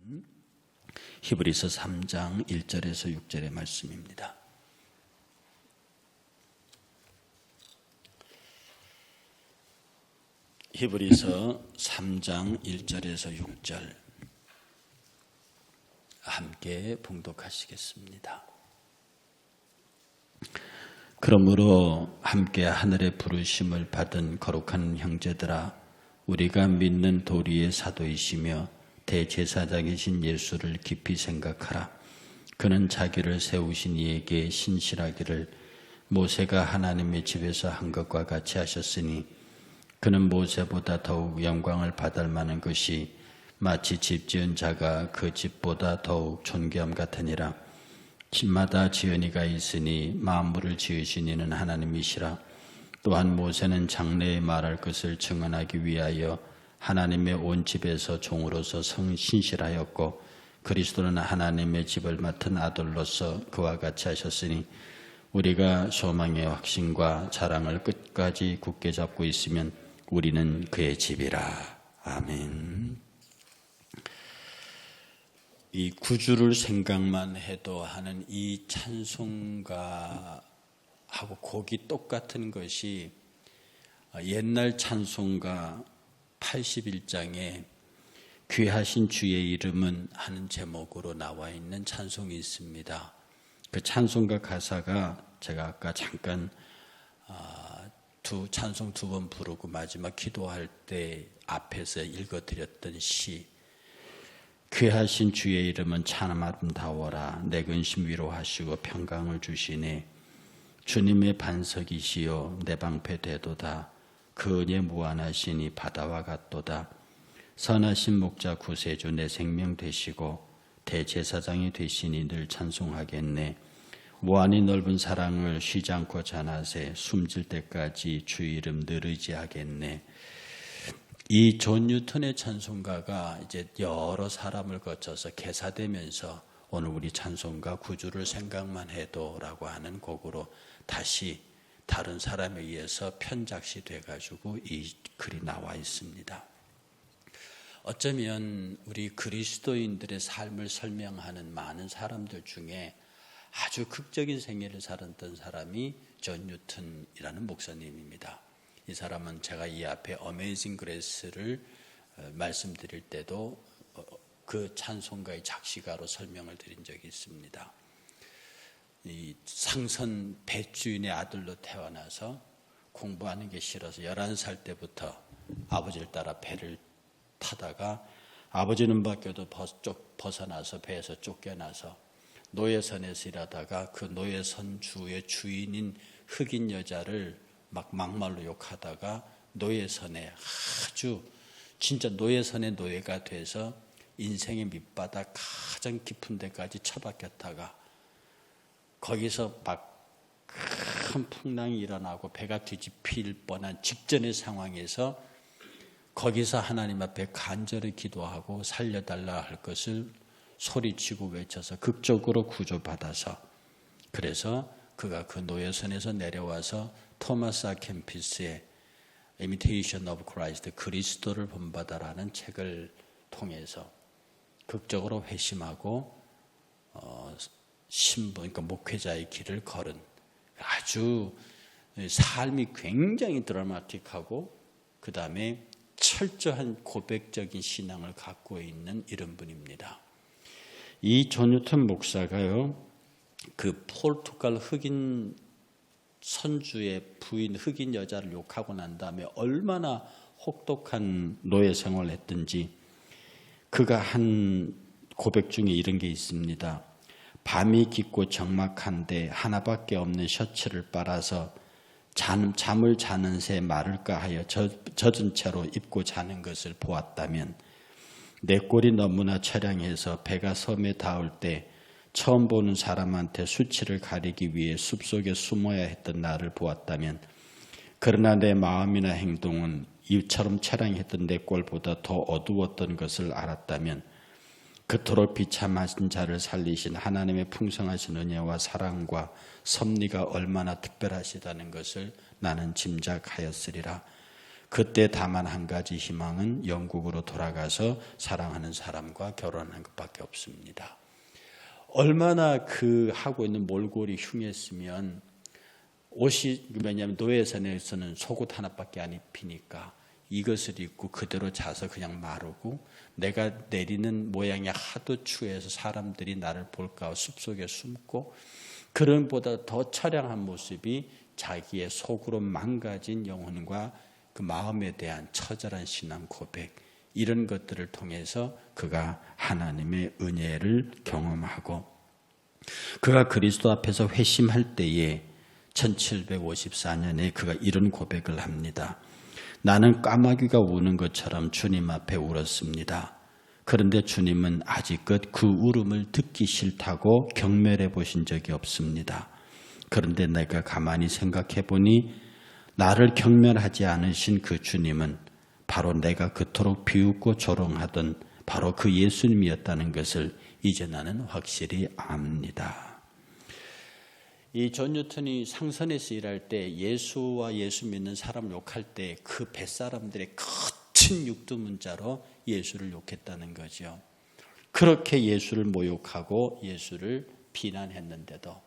말씀은 히브리서 3장 1절에서 6절의 말씀입니다. 히브리서 3장 1절에서 6절 함께 봉독하시겠습니다. 그러므로 함께 하늘의 부르심을 받은 거룩한 형제들아, 우리가 믿는 도리의 사도이시며 대제사장이신 예수를 깊이 생각하라. 그는 자기를 세우신 이에게 신실하기를 모세가 하나님의 집에서 한 것과 같이 하셨으니, 그는 모세보다 더욱 영광을 받을 만한 것이 마치 집 지은 자가 그 집보다 더욱 존귀함 같으니라. 집마다 지은이가 있으니 만물을 지으신 이는 하나님이시라. 또한 모세는 장래에 말할 것을 증언하기 위하여 하나님의 온 집에서 종으로서 신실하였고, 그리스도는 하나님의 집을 맡은 아들로서 그와 같이 하셨으니, 우리가 소망의 확신과 자랑을 끝까지 굳게 잡고 있으면 우리는 그의 집이라. 아멘. 이 구주를 생각만 해도 하는 이 찬송가하고 곡이 똑같은 것이 옛날 찬송가 81장에 귀하신 주의 이름은 하는 제목으로 나와 있는 찬송이 있습니다. 그 찬송가 가사가 제가 아까 잠깐 찬송 2번 부르고 마지막 기도할 때 앞에서 읽어드렸던 시, 귀하신 주의 이름은 참 아름다워라. 내 근심 위로하시고 평강을 주시네. 주님의 반석이시여 내 방패 되도다. 그 은혜 무한하시니 바다와 같도다. 선하신 목자 구세주 내 생명 되시고 대제사장이 되시니 늘 찬송하겠네. 무한히 넓은 사랑을 쉬지 않고 전하세. 숨질 때까지 주 이름 늘 의지하겠네. 이 존 뉴턴의 찬송가가 이제 여러 사람을 거쳐서 개사되면서 오늘 우리 찬송가 구주를 생각만 해도라고 하는 곡으로 다시 다른 사람에 의해서 편작시 돼가지고 이 글이 나와 있습니다. 어쩌면 우리 그리스도인들의 삶을 설명하는 많은 사람들 중에 아주 극적인 생애를 살았던 사람이 존 뉴턴이라는 목사님입니다. 이 사람은 제가 이 앞에 어메이징 그레이스를 말씀드릴 때도 그 찬송가의 작시가로 설명을 드린 적이 있습니다. 이 상선 배주인의 아들로 태어나서 공부하는 게 싫어서 11살 때부터 아버지를 따라 배를 타다가 아버지는 밖에도 벗어나서 배에서 쫓겨나서 노예선에서 일하다가 그 노예선 주의 주인인 흑인 여자를 막말로 욕하다가 노예선에 아주 진짜 노예선의 노예가 돼서 인생의 밑바닥 가장 깊은 데까지 처박혔다가 거기서 막 큰 풍랑이 일어나고 배가 뒤집힐 뻔한 직전의 상황에서 거기서 하나님 앞에 간절히 기도하고 살려달라 할 것을 소리치고 외쳐서 극적으로 구조받아서, 그래서 그가 그 노예선에서 내려와서 토마스 아 캠피스의 Imitation of Christ, 그리스도를 본받아라는 책을 통해서 극적으로 회심하고 신분, 그러니까 목회자의 길을 걸은 아주 삶이 굉장히 드라마틱하고 그 다음에 철저한 고백적인 신앙을 갖고 있는 이런 분입니다. 이 존 뉴턴 목사가요, 그 포르투갈 흑인 선주의 부인 흑인 여자를 욕하고 난 다음에 얼마나 혹독한 노예 생활을 했든지 그가 한 고백 중에 이런 게 있습니다. 밤이 깊고 적막한데 하나밖에 없는 셔츠를 빨아서 잠을 자는 새 마를까 하여 젖은 채로 입고 자는 것을 보았다면, 내 꼴이 너무나 처량해서 배가 섬에 닿을 때 처음 보는 사람한테 수치를 가리기 위해 숲속에 숨어야 했던 나를 보았다면, 그러나 내 마음이나 행동은 이처럼 처량했던 내 꼴보다 더 어두웠던 것을 알았다면, 그토록 비참하신 자를 살리신 하나님의 풍성하신 은혜와 사랑과 섭리가 얼마나 특별하시다는 것을 나는 짐작하였으리라. 그때 다만 한 가지 희망은 영국으로 돌아가서 사랑하는 사람과 결혼하는 것밖에 없습니다. 얼마나 그 하고 있는 몰골이 흉했으면 옷이, 왜냐하면 노예선에서는 속옷 하나밖에 안 입히니까 이것을 입고 그대로 자서 그냥 마르고, 내가 내리는 모양이 하도 추해서 사람들이 나를 볼까 숲속에 숨고, 그런 보다 더 처량한 모습이 자기의 속으로 망가진 영혼과 그 마음에 대한 처절한 신앙 고백, 이런 것들을 통해서 그가 하나님의 은혜를 경험하고, 그가 그리스도 앞에서 회심할 때에 1754년에 그가 이런 고백을 합니다. 나는 까마귀가 우는 것처럼 주님 앞에 울었습니다. 그런데 주님은 아직껏 그 울음을 듣기 싫다고 경멸해 보신 적이 없습니다. 그런데 내가 가만히 생각해 보니 나를 경멸하지 않으신 그 주님은 바로 내가 그토록 비웃고 조롱하던 바로 그 예수님이었다는 것을 이제 나는 확실히 압니다. 이 존 뉴턴이 상선에서 일할 때 예수와 예수 믿는 사람 욕할 때 그 뱃사람들의 거친 육두문자로 예수를 욕했다는 거죠. 그렇게 예수를 모욕하고 예수를 비난했는데도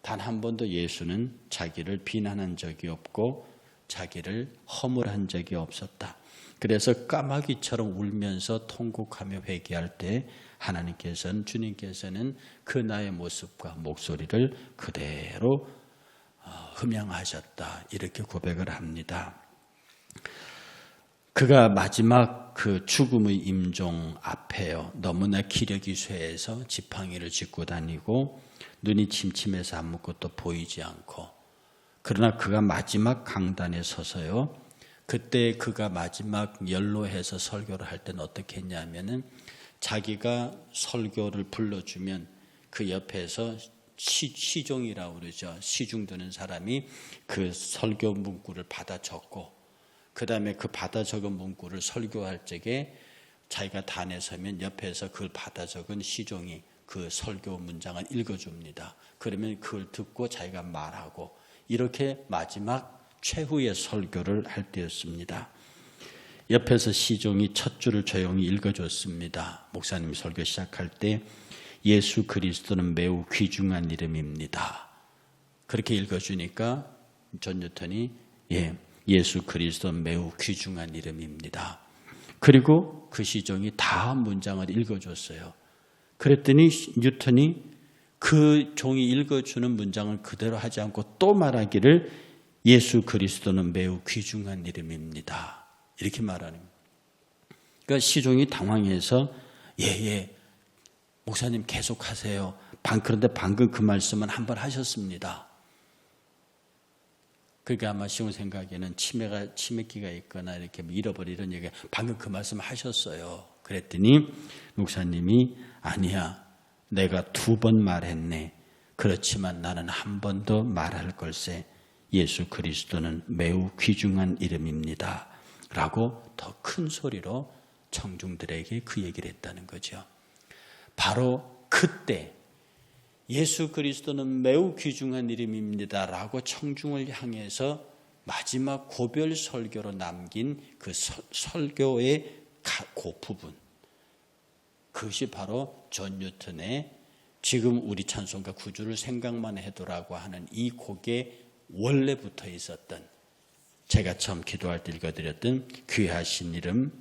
단 한 번도 예수는 자기를 비난한 적이 없고 자기를 허물한 적이 없었다. 그래서 까마귀처럼 울면서 통곡하며 회개할 때 하나님께서는, 주님께서는 그 나의 모습과 목소리를 그대로 흠양하셨다, 이렇게 고백을 합니다. 그가 마지막 그 죽음의 임종 앞에요, 너무나 기력이 쇠해서 지팡이를 짚고 다니고 눈이 침침해서 아무것도 보이지 않고, 그러나 그가 마지막 강단에 서서요, 그때 그가 마지막 연로해서 설교를 할 때는 어떻게 했냐면은 자기가 설교를 불러주면 그 옆에서 시종이라고 그러죠. 시중 드는 사람이 그 설교 문구를 받아 적고, 그 다음에 그 받아 적은 문구를 설교할 적에 자기가 단에 서면 옆에서 그걸 받아 적은 시종이 그 설교 문장을 읽어줍니다. 그러면 그걸 듣고 자기가 말하고, 이렇게 마지막 최후의 설교를 할 때였습니다. 옆에서 시종이 첫 줄을 조용히 읽어줬습니다. 목사님이 설교 시작할 때 예수 그리스도는 매우 귀중한 이름입니다. 그렇게 읽어주니까 존 뉴턴이 예수 그리스도는 매우 귀중한 이름입니다. 그리고 그 시종이 다음 문장을 읽어줬어요. 그랬더니 뉴턴이 그 종이 읽어주는 문장을 그대로 하지 않고 또 말하기를 예수 그리스도는 매우 귀중한 이름입니다, 이렇게 말하는 거예요. 그러니까 시종이 당황해서 목사님 계속하세요. 그런데 방금 그 말씀은 한번 하셨습니다. 그러니까 아마 시종 생각에는 치매기가 있거나 이렇게 잃어버리는 얘기가, 방금 그 말씀 하셨어요. 그랬더니 목사님이 아니야, 내가 2번 말했네. 그렇지만 나는 한 번 더 말할 걸세. 예수 그리스도는 매우 귀중한 이름입니다 라고 더 큰 소리로 청중들에게 그 얘기를 했다는 거죠. 바로 그때 예수 그리스도는 매우 귀중한 이름입니다 라고 청중을 향해서 마지막 고별 설교로 남긴 그 설교의 그 부분, 그것이 바로 존 뉴턴의 지금 우리 찬송가 9주를 생각만 해도라고 하는 이 곡에 원래 붙어 있었던, 제가 처음 기도할 때 읽어드렸던 귀하신 이름,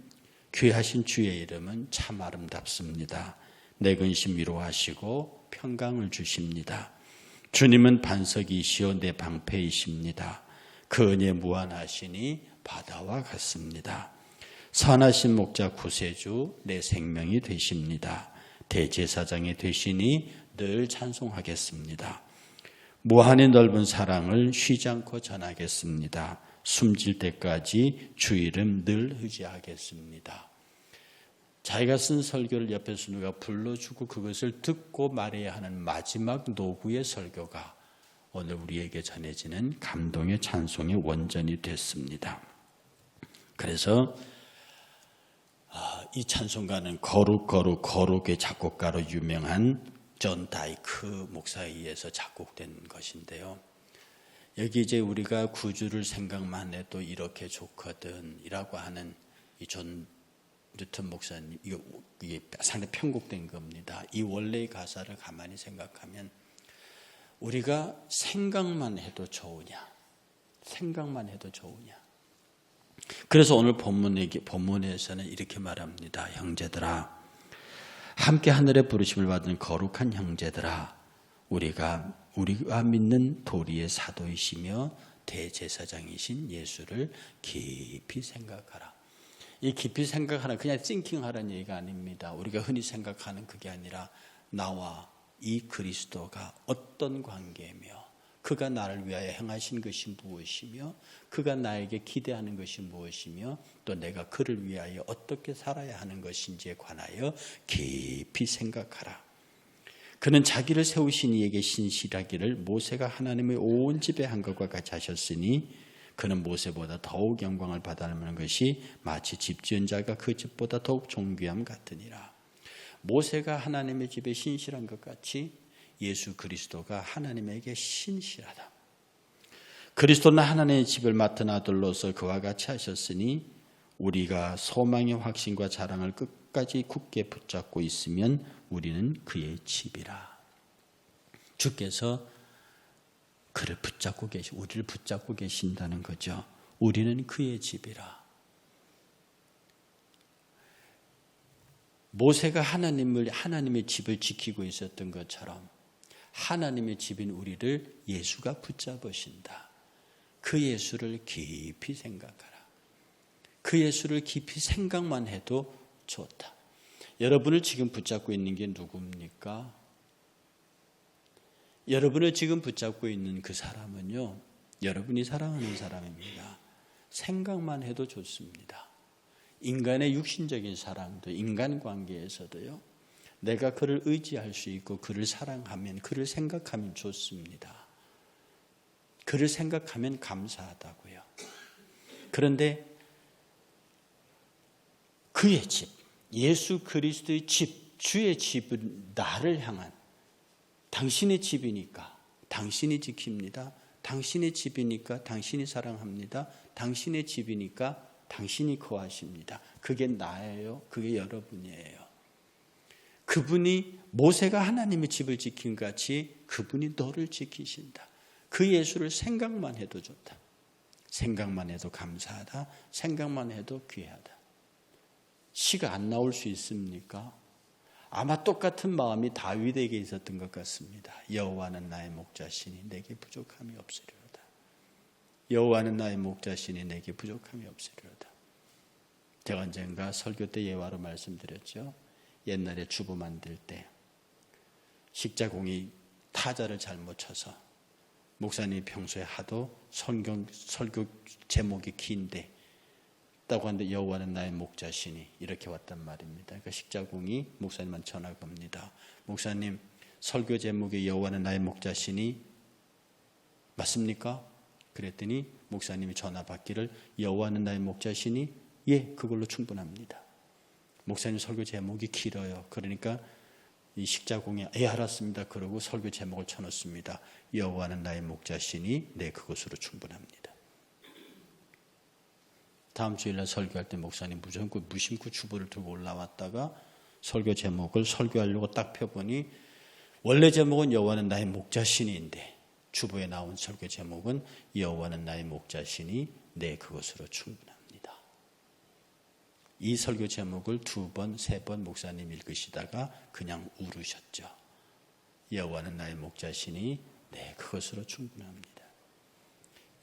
귀하신 주의 이름은 참 아름답습니다. 내 근심 위로하시고 평강을 주십니다. 주님은 반석이시오 내 방패이십니다. 그 은혜 무한하시니 바다와 같습니다. 선하신 목자 구세주 내 생명이 되십니다. 대제사장이 되시니 늘 찬송하겠습니다. 무한히 넓은 사랑을 쉬지 않고 전하겠습니다. 숨질 때까지 주 이름 늘 의지하겠습니다. 자기가 쓴 설교를 옆에서 누가 불러주고 그것을 듣고 말해야 하는 마지막 노구의 설교가 오늘 우리에게 전해지는 감동의 찬송의 원전이 됐습니다. 그래서 이 찬송가는 거룩의 작곡가로 유명한 존 다이크 목사에 의해서 작곡된 것인데요. 여기 이제 우리가 구주를 생각만 해도 이렇게 좋거든 이라고 하는 이 존 뉴턴 목사님, 이게 상당히 편곡된 겁니다. 이 원래의 가사를 가만히 생각하면 우리가 생각만 해도 좋으냐, 생각만 해도 좋으냐. 그래서 오늘 본문에서는 이렇게 말합니다. 형제들아, 함께 하늘의 부르심을 받은 거룩한 형제들아, 우리가 믿는 도리의 사도이시며 대제사장이신 예수를 깊이 생각하라. 이 깊이 생각하라, 그냥 띵킹하라는 얘기가 아닙니다. 우리가 흔히 생각하는 그게 아니라 나와 이 그리스도가 어떤 관계며 그가 나를 위하여 행하신 것이 무엇이며 그가 나에게 기대하는 것이 무엇이며 또 내가 그를 위하여 어떻게 살아야 하는 것인지에 관하여 깊이 생각하라. 그는 자기를 세우신 이에게 신실하기를 모세가 하나님의 온 집에 한 것과 같이 하셨으니 그는 모세보다 더욱 영광을 받아내는 것이 마치 집 지은 자가 그 집보다 더욱 존귀함 같으니라. 모세가 하나님의 집에 신실한 것 같이 예수 그리스도가 하나님에게 신실하다. 그리스도는 하나님의 집을 맡은 아들로서 그와 같이 하셨으니 우리가 소망의 확신과 자랑을 끝까지 굳게 붙잡고 있으면 우리는 그의 집이라. 주께서 우리를 붙잡고 계신다는 거죠. 우리는 그의 집이라. 모세가 하나님의 집을 지키고 있었던 것처럼 하나님의 집인 우리를 예수가 붙잡으신다. 그 예수를 깊이 생각하라. 그 예수를 깊이 생각만 해도 좋다. 여러분을 지금 붙잡고 있는 게 누굽니까? 여러분을 지금 붙잡고 있는 그 사람은요, 여러분이 사랑하는 사람입니다. 생각만 해도 좋습니다. 인간의 육신적인 사랑도, 인간관계에서도요, 내가 그를 의지할 수 있고 그를 사랑하면, 그를 생각하면 좋습니다. 그를 생각하면 감사하다고요. 그런데 그의 집, 예수 그리스도의 집, 주의 집은 나를 향한, 당신의 집이니까 당신이 지킵니다. 당신의 집이니까 당신이 사랑합니다. 당신의 집이니까 당신이 거하십니다. 그게 나예요. 그게 여러분이에요. 그분이 모세가 하나님의 집을 지킨 같이 그분이 너를 지키신다. 그 예수를 생각만 해도 좋다. 생각만 해도 감사하다. 생각만 해도 귀하다. 시가 안 나올 수 있습니까? 아마 똑같은 마음이 다윗에게 있었던 것 같습니다. 여호와는 나의 목자시니 내게 부족함이 없으리로다. 여호와는 나의 목자시니 내게 부족함이 없으리로다. 제가 언젠가 설교 때 예화로 말씀드렸죠. 옛날에 주부 만들 때 식자공이 타자를 잘못 쳐서 목사님이 평소에 하도 설교 제목이 긴데 다고 하는데 여호와는 나의 목자시니 이렇게 왔단 말입니다. 그러니까 식자공이 목사님한테 전화가 옵니다. 목사님, 설교 제목이 여호와는 나의 목자시니 맞습니까? 그랬더니 목사님이 전화 받기를 여호와는 나의 목자시니 예, 그걸로 충분합니다. 목사님 설교 제목이 길어요. 그러니까 이 식자공이 예, 알았습니다. 그러고 설교 제목을 쳐놓습니다. 여호와는 나의 목자시니 네, 그것으로 충분합니다. 다음 주일날 설교할 때 목사님 무심코 주보를 들고 올라왔다가 설교 제목을 설교하려고 딱 펴보니 원래 제목은 여호와는 나의 목자시니인데 주보에 나온 설교 제목은 여호와는 나의 목자시니 네, 그것으로 충분합니다. 이 설교 제목을 2번, 3번 목사님 읽으시다가 그냥 울으셨죠. 여호와는 나의 목자시니 네, 그것으로 충분합니다.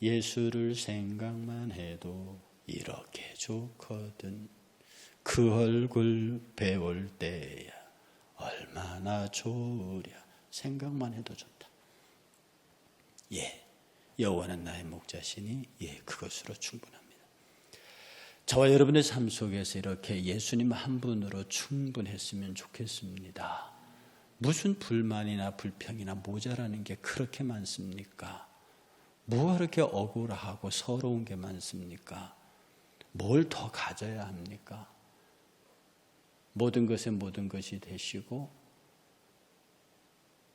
예수를 생각만 해도 이렇게 좋거든. 그 얼굴 배울 때야 얼마나 좋으랴. 생각만 해도 좋다. 예, 여호와는 나의 목자시니 예, 그것으로 충분합니다. 저와 여러분의 삶 속에서 이렇게 예수님 한 분으로 충분했으면 좋겠습니다. 무슨 불만이나 불평이나 모자라는 게 그렇게 많습니까? 뭐가 그렇게 억울하고 서러운 게 많습니까? 뭘 더 가져야 합니까? 모든 것에 모든 것이 되시고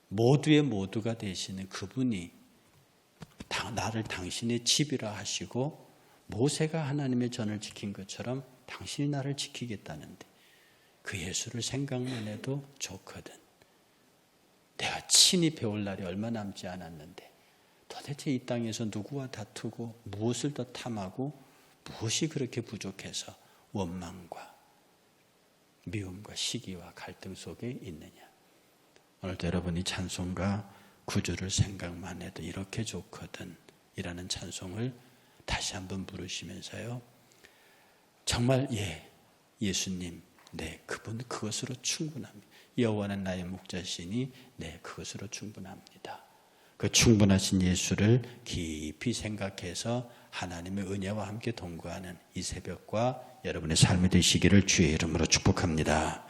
모두의 모두가 되시는 그분이 나를 당신의 집이라 하시고 모세가 하나님의 전을 지킨 것처럼 당신이 나를 지키겠다는데 그 예수를 생각만 해도 좋거든. 내가 친히 배울 날이 얼마 남지 않았는데 도대체 이 땅에서 누구와 다투고 무엇을 더 탐하고 무엇이 그렇게 부족해서 원망과 미움과 시기와 갈등 속에 있느냐. 오늘도 여러분이 찬송가 구주를 생각만 해도 이렇게 좋거든 이라는 찬송을 다시 한번 부르시면서요, 정말 예수님, 그분 그것으로 충분합니다. 여호와는 나의 목자시니 그것으로 충분합니다. 그 충분하신 예수를 깊이 생각해서 하나님의 은혜와 함께 동거하는 이 새벽과 여러분의 삶이 되시기를 주의 이름으로 축복합니다.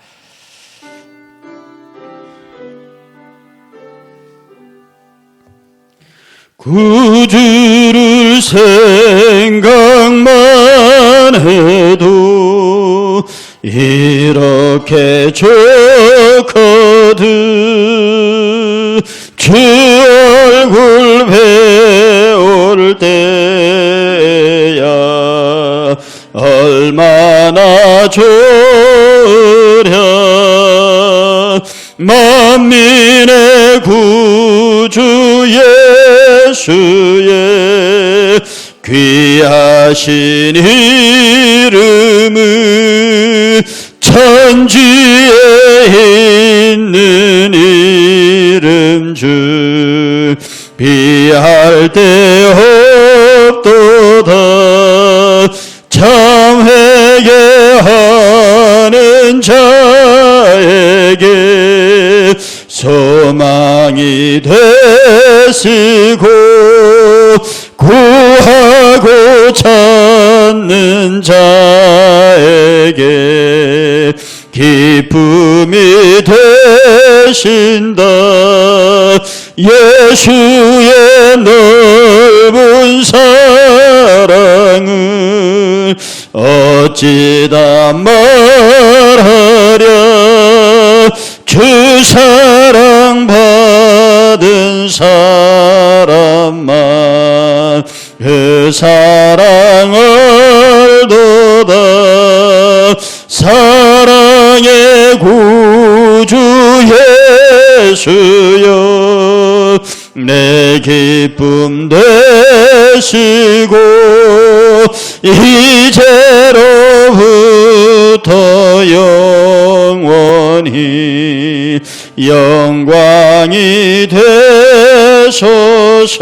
구주를 생각만 해도 이렇게 좋거든. 주 얼굴 배울 때야 얼마나 좋으랴. 만민의 구주 예수의 귀하신 이름은 천지에 있는 이름 중 비할 데 없도다. 참 회개하는 자에게 소망이 되시고 구하고 찾는 자에게 기쁨이 되신다. 예수의 넓은 사랑을 어찌다 말하랴. 그 사랑 받은 사람만 그 사랑을 도다. 사랑의 구주 예수여 내 기쁨 되시고 이제로부터 영원히 영광이 되소서.